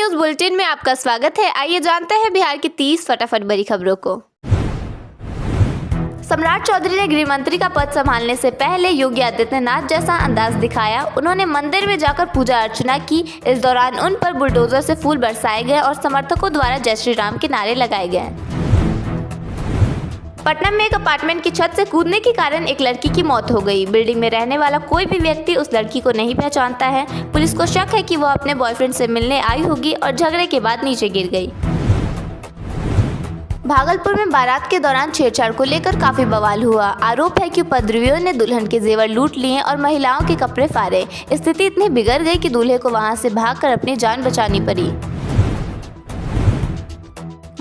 News bulletin में आपका स्वागत है। आइए जानते हैं बिहार की 30 फटाफट बड़ी खबरों को। सम्राट चौधरी ने गृह मंत्री का पद संभालने से पहले योगी आदित्यनाथ जैसा अंदाज दिखाया। उन्होंने मंदिर में जाकर पूजा अर्चना की। इस दौरान उन पर बुलडोजर से फूल बरसाए गए और समर्थकों द्वारा जय श्री राम के नारे लगाए गए। पटना में एक अपार्टमेंट की छत से कूदने के कारण एक लड़की की मौत हो गई। बिल्डिंग में रहने वाला कोई भी व्यक्ति उस लड़की को नहीं पहचानता है। पुलिस को शक है कि वह अपने बॉयफ्रेंड से मिलने आई होगी और झगड़े के बाद नीचे गिर गई। भागलपुर में बारात के दौरान छेड़छाड़ को लेकर काफी बवाल हुआ। आरोप है कि उपद्रवियों ने दुल्हन के जेवर लूट लिए और महिलाओं के कपड़े फाड़े। स्थिति इतनी बिगड़ गई कि दूल्हे को वहां से भागकर अपनी जान बचानी पड़ी।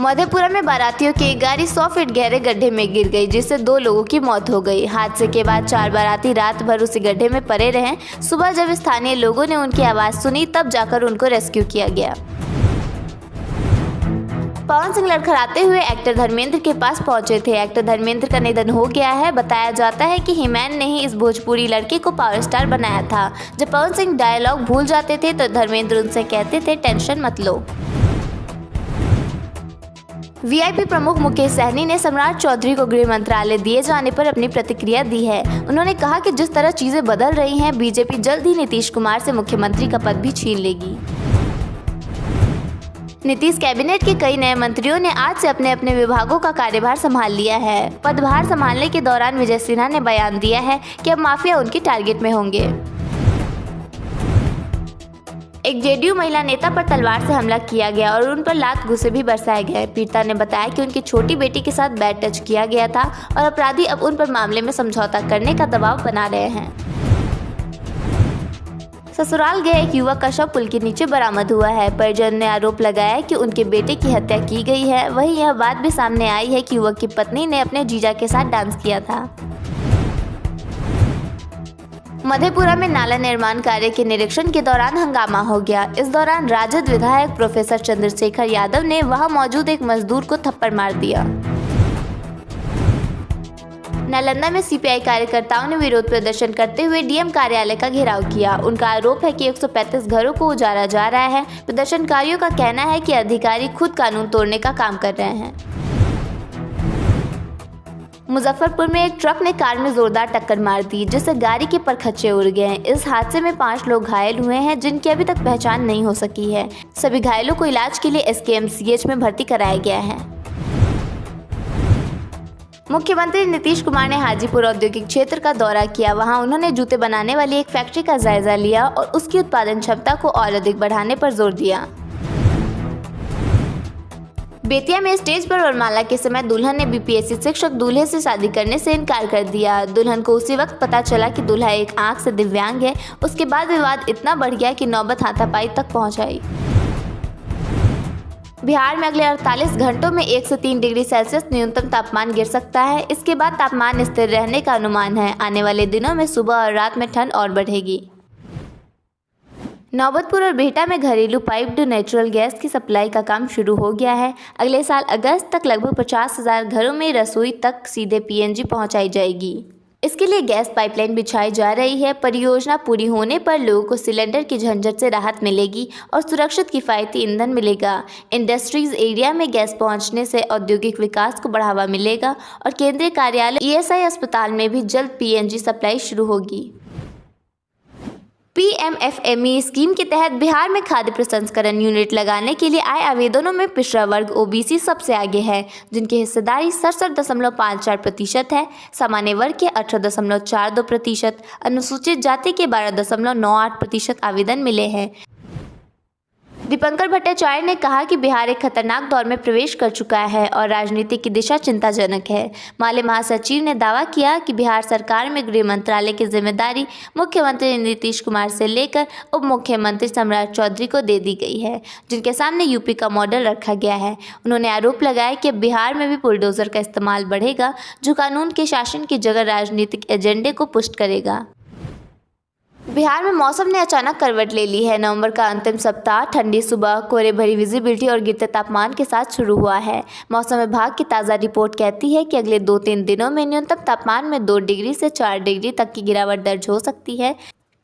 मधेपुरा में बारातियों की एक गाड़ी 100 फीट गहरे गड्ढे में गिर गई, जिससे 2 लोगों की मौत हो गई। हादसे के बाद 4 बाराती रात भर उसी गड्ढे में पड़े रहे। सुबह जब स्थानीय लोगों ने उनकी आवाज सुनी तब जाकर उनको रेस्क्यू किया गया। पवन सिंह लड़खड़ाते हुए एक्टर धर्मेंद्र के पास पहुंचे थे। एक्टर धर्मेंद्र का निधन हो गया है। बताया जाता है कि हीमैन ने ही इस भोजपुरी लड़के को पावर स्टार बनाया था। जब पवन सिंह डायलॉग भूल जाते थे तो धर्मेंद्र उनसे कहते थे, टेंशन मत लो। वीआईपी प्रमुख मुकेश सहनी ने सम्राट चौधरी को गृह मंत्रालय दिए जाने पर अपनी प्रतिक्रिया दी है। उन्होंने कहा कि जिस तरह चीजें बदल रही हैं, बीजेपी जल्द ही नीतीश कुमार से मुख्यमंत्री का पद भी छीन लेगी। नीतीश कैबिनेट के कई नए मंत्रियों ने आज से अपने अपने विभागों का कार्यभार संभाल लिया है। पदभार संभालने के दौरान विजय सिन्हा ने बयान दिया है कि अब माफिया उनकी टारगेट में होंगे। एक जेडीयू महिला नेता पर तलवार से हमला किया गया और उन पर लात घूंसे भी बरसाए गए। पीड़िता ने बताया कि उनकी छोटी बेटी के साथ बैड टच किया गया था और अपराधी अब उन पर मामले में समझौता करने का दबाव बना रहे हैं। ससुराल गए एक युवक का शव पुल के नीचे बरामद हुआ है। परिजन ने आरोप लगाया कि उनके बेटे की हत्या की गई है। वहीं यह बात भी सामने आई है कि युवक की पत्नी ने अपने जीजा के साथ डांस किया था। मधेपुरा में नाला निर्माण कार्य के निरीक्षण के दौरान हंगामा हो गया। इस दौरान राजद विधायक प्रोफेसर चंद्रशेखर यादव ने वहां मौजूद एक मजदूर को थप्पड़ मार दिया। नालंदा में सीपीआई कार्यकर्ताओं ने विरोध प्रदर्शन करते हुए डीएम कार्यालय का घेराव किया। उनका आरोप है कि 135 घरों को उजाड़ा जा रहा है। प्रदर्शनकारियों का कहना है कि अधिकारी खुद कानून तोड़ने का काम कर रहे हैं। मुजफ्फरपुर में एक ट्रक ने कार में जोरदार टक्कर मार दी, जिससे गाड़ी के परखच्चे उड़ गए। इस हादसे में 5 लोग घायल हुए हैं, जिनकी अभी तक पहचान नहीं हो सकी है। सभी घायलों को इलाज के लिए एसकेएमसीएच में भर्ती कराया गया है। मुख्यमंत्री नीतीश कुमार ने हाजीपुर औद्योगिक क्षेत्र का दौरा किया। वहां उन्होंने जूते बनाने वाली एक फैक्ट्री का जायजा लिया और उसकी उत्पादन क्षमता को और अधिक बढ़ाने पर जोर दिया। बेतिया में स्टेज पर वरमाला के समय दुल्हन ने बीपीएससी शिक्षक दूल्हे से शादी करने से इनकार कर दिया। दुल्हन को उसी वक्त पता चला कि दूल्हा एक आंख से दिव्यांग है। उसके बाद विवाद इतना बढ़ गया कि नौबत हाथापाई तक पहुंच आई। बिहार में अगले 48 घंटों में 1 से 3 डिग्री सेल्सियस न्यूनतम तापमान गिर सकता है। इसके बाद तापमान स्थिर रहने का अनुमान है। आने वाले दिनों में सुबह और रात में ठंड और बढ़ेगी। नौबतपुर और बिहटा में घरेलू पाइप्ड नेचुरल गैस की सप्लाई का काम शुरू हो गया है। अगले साल अगस्त तक लगभग 50,000 घरों में रसोई तक सीधे पीएनजी पहुंचाई जाएगी। इसके लिए गैस पाइपलाइन बिछाई जा रही है। परियोजना पूरी होने पर लोगों को सिलेंडर की झंझट से राहत मिलेगी और सुरक्षित किफ़ायती ईंधन मिलेगा। इंडस्ट्रीज एरिया में गैस पहुंचने से औद्योगिक विकास को बढ़ावा मिलेगा और केंद्रीय कार्यालय ईएसआई अस्पताल में भी जल्द पीएनजी सप्लाई शुरू होगी। पीएमएफएमई स्कीम के तहत बिहार में खाद्य प्रसंस्करण यूनिट लगाने के लिए आए आवेदनों में पिछड़ा वर्ग ओबीसी सबसे आगे है, जिनकी हिस्सेदारी 67.54% है। सामान्य वर्ग के 18.42%, अनुसूचित जाति के 12.98% आवेदन मिले हैं। दीपंकर भट्टाचार्य ने कहा कि बिहार एक खतरनाक दौर में प्रवेश कर चुका है और राजनीति की दिशा चिंताजनक है। माले महासचिव ने दावा किया कि बिहार सरकार में गृह मंत्रालय की जिम्मेदारी मुख्यमंत्री नीतीश कुमार से लेकर उप मुख्यमंत्री सम्राट चौधरी को दे दी गई है, जिनके सामने यूपी का मॉडल रखा गया है। उन्होंने आरोप लगाया कि अब बिहार में भी बुलडोजर का इस्तेमाल बढ़ेगा, जो कानून के शासन की जगह राजनीतिक एजेंडे को पुष्ट करेगा। बिहार में मौसम ने अचानक करवट ले ली है। नवंबर का अंतिम सप्ताह ठंडी सुबह, कोहरे भरी विजिबिलिटी और गिरते तापमान के साथ शुरू हुआ है। मौसम विभाग की ताज़ा रिपोर्ट कहती है कि अगले 2-3 दिनों में न्यूनतम तापमान में 2 डिग्री से 4 डिग्री तक की गिरावट दर्ज हो सकती है।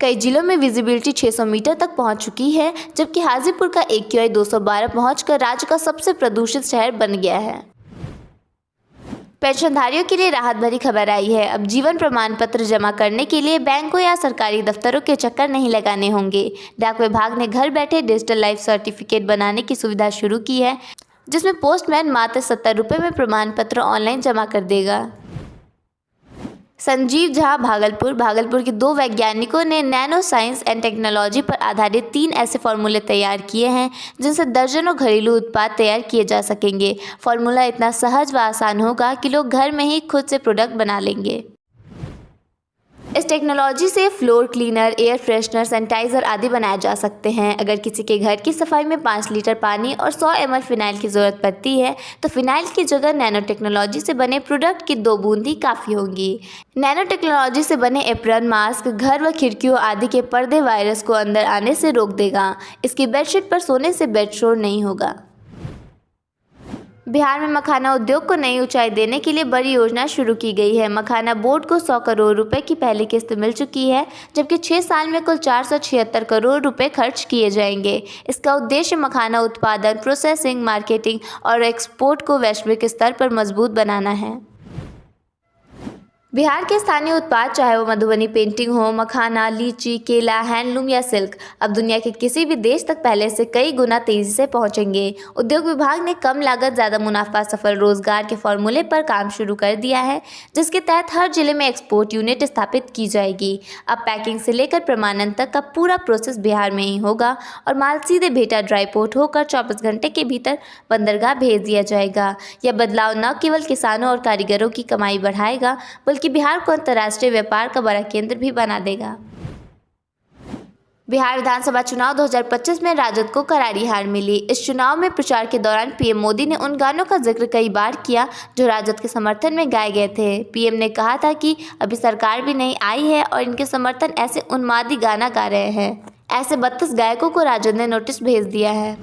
कई जिलों में विजिबिलिटी 600 मीटर तक पहुंच चुकी है, जबकि हाजीपुर का AQI 212 पहुंचकर राज्य का सबसे प्रदूषित शहर बन गया है। पेंशनधारियों के लिए राहत भरी खबर आई है। अब जीवन प्रमाण पत्र जमा करने के लिए बैंकों या सरकारी दफ्तरों के चक्कर नहीं लगाने होंगे। डाक विभाग ने घर बैठे डिजिटल लाइफ सर्टिफिकेट बनाने की सुविधा शुरू की है, जिसमें पोस्टमैन मात्र 70 रुपये में प्रमाण पत्र ऑनलाइन जमा कर देगा। संजीव झा भागलपुर के 2 वैज्ञानिकों ने नैनो साइंस एंड टेक्नोलॉजी पर आधारित 3 ऐसे फार्मूले तैयार किए हैं जिनसे दर्जनों घरेलू उत्पाद तैयार किए जा सकेंगे। फार्मूला इतना सहज व आसान होगा कि लोग घर में ही खुद से प्रोडक्ट बना लेंगे। इस टेक्नोलॉजी से floor cleaner, air freshener, sanitiser आदि बनाए जा सकते हैं। अगर किसी के घर की सफाई में 5 लीटर पानी और 100 ml फिनाइल की ज़रूरत पड़ती है तो फिनाइल की जगह नैनो टेक्नोलॉजी से बने प्रोडक्ट की 2 बूंद ही काफ़ी होंगी। नैनो टेक्नोलॉजी से बने एप्रन, मास्क घर व खिड़कियों आदि के पर्दे वायरस को अंदर आने से रोक देगा। इसकी बेडशीट पर सोने से बेड शोर नहीं होगा। बिहार में मखाना उद्योग को नई ऊंचाई देने के लिए बड़ी योजना शुरू की गई है। मखाना बोर्ड को 100 करोड़ रुपए की पहली किस्त मिल चुकी है, जबकि 6 साल में कुल 476 करोड़ रुपए खर्च किए जाएंगे। इसका उद्देश्य मखाना उत्पादन, प्रोसेसिंग, मार्केटिंग और एक्सपोर्ट को वैश्विक स्तर पर मजबूत बनाना है। बिहार के स्थानीय उत्पाद, चाहे वो मधुबनी पेंटिंग हो, मखाना, लीची, केला, हैंडलूम या सिल्क, अब दुनिया के किसी भी देश तक पहले से कई गुना तेजी से पहुंचेंगे। उद्योग विभाग ने कम लागत ज़्यादा मुनाफा सफल रोजगार के फॉर्मूले पर काम शुरू कर दिया है, जिसके तहत हर जिले में एक्सपोर्ट यूनिट स्थापित की जाएगी। अब पैकिंग से लेकर प्रमाणन तक का पूरा प्रोसेस बिहार में ही होगा और माल सीधे भेटा ड्राई पोर्ट होकर 24 घंटे के भीतर बंदरगाह भेज दिया जाएगा। यह बदलाव न केवल किसानों और कारीगरों की कमाई बढ़ाएगा, बल्कि बिहार को अंतर्राष्ट्रीय व्यापार का बड़ा केंद्र भी बना देगा। बिहार विधानसभा चुनाव 2025 में राजद को करारी हार मिली। इस चुनाव में प्रचार के दौरान पीएम मोदी ने उन गानों का जिक्र कई बार किया जो राजद के समर्थन में गाए गए थे। पीएम ने कहा था कि अभी सरकार भी नहीं आई है और इनके समर्थन ऐसे उन्मादी गाना गा रहे हैं। ऐसे 32 गायकों को राजद ने नोटिस भेज दिया है।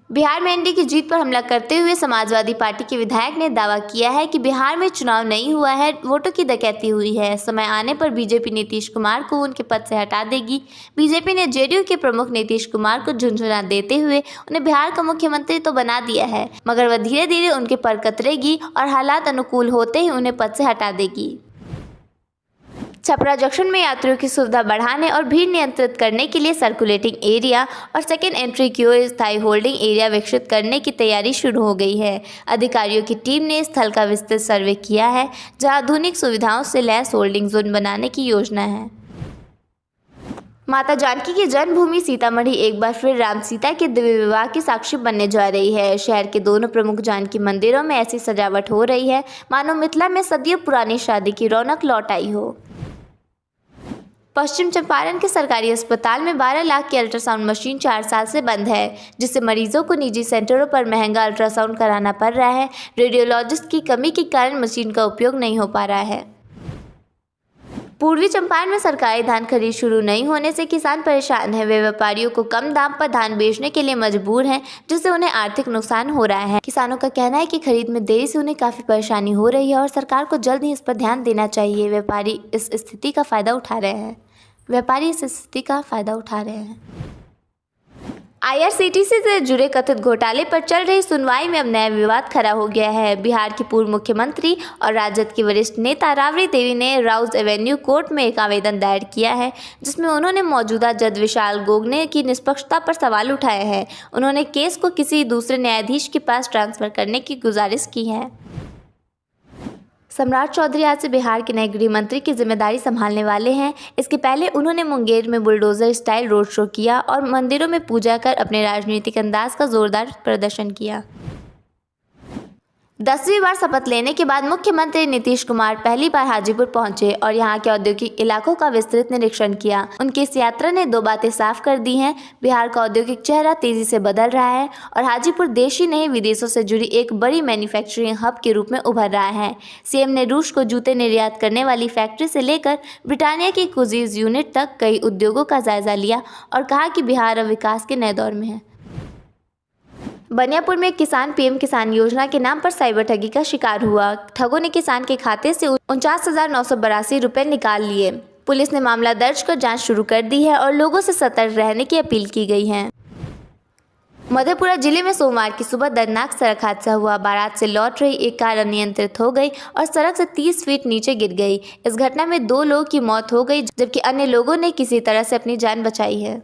बिहार में एनडीए की जीत पर हमला करते हुए समाजवादी पार्टी के विधायक ने दावा किया है कि बिहार में चुनाव नहीं हुआ है, वोटों की डकैती हुई है। समय आने पर बीजेपी नीतीश कुमार को उनके पद से हटा देगी। बीजेपी ने जेडीयू के प्रमुख नीतीश कुमार को झुंझुना देते हुए उन्हें बिहार का मुख्यमंत्री तो बना दिया है, मगर वह धीरे धीरे उनके पर कतरेगी और हालात अनुकूल होते ही उन्हें पद से हटा देगी। छपरा जंक्शन में यात्रियों की सुविधा बढ़ाने और भीड़ नियंत्रित करने के लिए सर्कुलेटिंग एरिया और सेकेंड एंट्री की ओर स्थायी होल्डिंग एरिया विकसित करने की तैयारी शुरू हो गई है। अधिकारियों की टीम ने स्थल का विस्तृत सर्वे किया है, जहां आधुनिक सुविधाओं से लैस होल्डिंग जोन बनाने की योजना है। माता जानकी की जन्मभूमि सीतामढ़ी एक बार फिर राम सीता के दिव्य विवाह की साक्षी बनने जा रही है। शहर के दोनों प्रमुख जानकी मंदिरों में ऐसी सजावट हो रही है मानो मिथिला में सदियों पुरानी शादी की रौनक लौट आई हो। पश्चिम चंपारण के सरकारी अस्पताल में 12 लाख की अल्ट्रासाउंड मशीन 4 साल से बंद है, जिससे मरीजों को निजी सेंटरों पर महंगा अल्ट्रासाउंड कराना पड़ रहा है। रेडियोलॉजिस्ट की कमी के कारण मशीन का उपयोग नहीं हो पा रहा है। पूर्वी चंपारण में सरकारी धान खरीद शुरू नहीं होने से किसान परेशान है। वे व्यापारियों को कम दाम पर धान बेचने के लिए मजबूर हैं, जिससे उन्हें आर्थिक नुकसान हो रहा है। किसानों का कहना है कि खरीद में देरी से उन्हें काफ़ी परेशानी हो रही है और सरकार को जल्द ही इस पर ध्यान देना चाहिए। व्यापारी इस स्थिति का फ़ायदा उठा रहे हैं। IRCTC से जुड़े कथित घोटाले पर चल रही सुनवाई में अब नया विवाद खड़ा हो गया है। बिहार की पूर्व मुख्यमंत्री और राजद की वरिष्ठ नेता राबड़ी देवी ने राउज एवेन्यू कोर्ट में एक आवेदन दायर किया है, जिसमें उन्होंने मौजूदा जज विशाल गोगने की निष्पक्षता पर सवाल उठाए हैं। उन्होंने केस को किसी दूसरे न्यायाधीश के पास ट्रांसफर करने की गुजारिश की है। सम्राट चौधरी आज से बिहार के नए गृह मंत्री की जिम्मेदारी संभालने वाले हैं। इसके पहले उन्होंने मुंगेर में बुलडोजर स्टाइल रोड शो किया और मंदिरों में पूजा कर अपने राजनीतिक अंदाज का जोरदार प्रदर्शन किया। 10वीं बार शपथ लेने के बाद मुख्यमंत्री नीतीश कुमार पहली बार हाजीपुर पहुंचे और यहां के औद्योगिक इलाकों का विस्तृत निरीक्षण किया। उनकी इस यात्रा ने 2 बातें साफ कर दी हैं। बिहार का औद्योगिक चेहरा तेजी से बदल रहा है और हाजीपुर देश ही नहीं विदेशों से जुड़ी एक बड़ी मैन्युफैक्चरिंग हब के रूप में उभर रहा है। सीएम ने रूस को जूते निर्यात करने वाली फैक्ट्री से लेकर ब्रिटानिया की कुजीज यूनिट तक कई उद्योगों का जायजा लिया और कहा कि बिहार अब विकास के नए दौर में है। बनियापुर में एक किसान पीएम किसान योजना के नाम पर साइबर ठगी का शिकार हुआ। ठगों ने किसान के खाते से 49,982 रुपये निकाल लिए। पुलिस ने मामला दर्ज कर जांच शुरू कर दी है और लोगों से सतर्क रहने की अपील की गई है। मधेपुरा जिले में सोमवार की सुबह दर्दनाक सड़क हादसा हुआ। बारात से लौट रही एक कार अनियंत्रित हो गई और सड़क से 30 फीट नीचे गिर गई। इस घटना में 2 लोगों की मौत हो गई जबकि अन्य लोगों ने किसी तरह से अपनी जान बचाई है।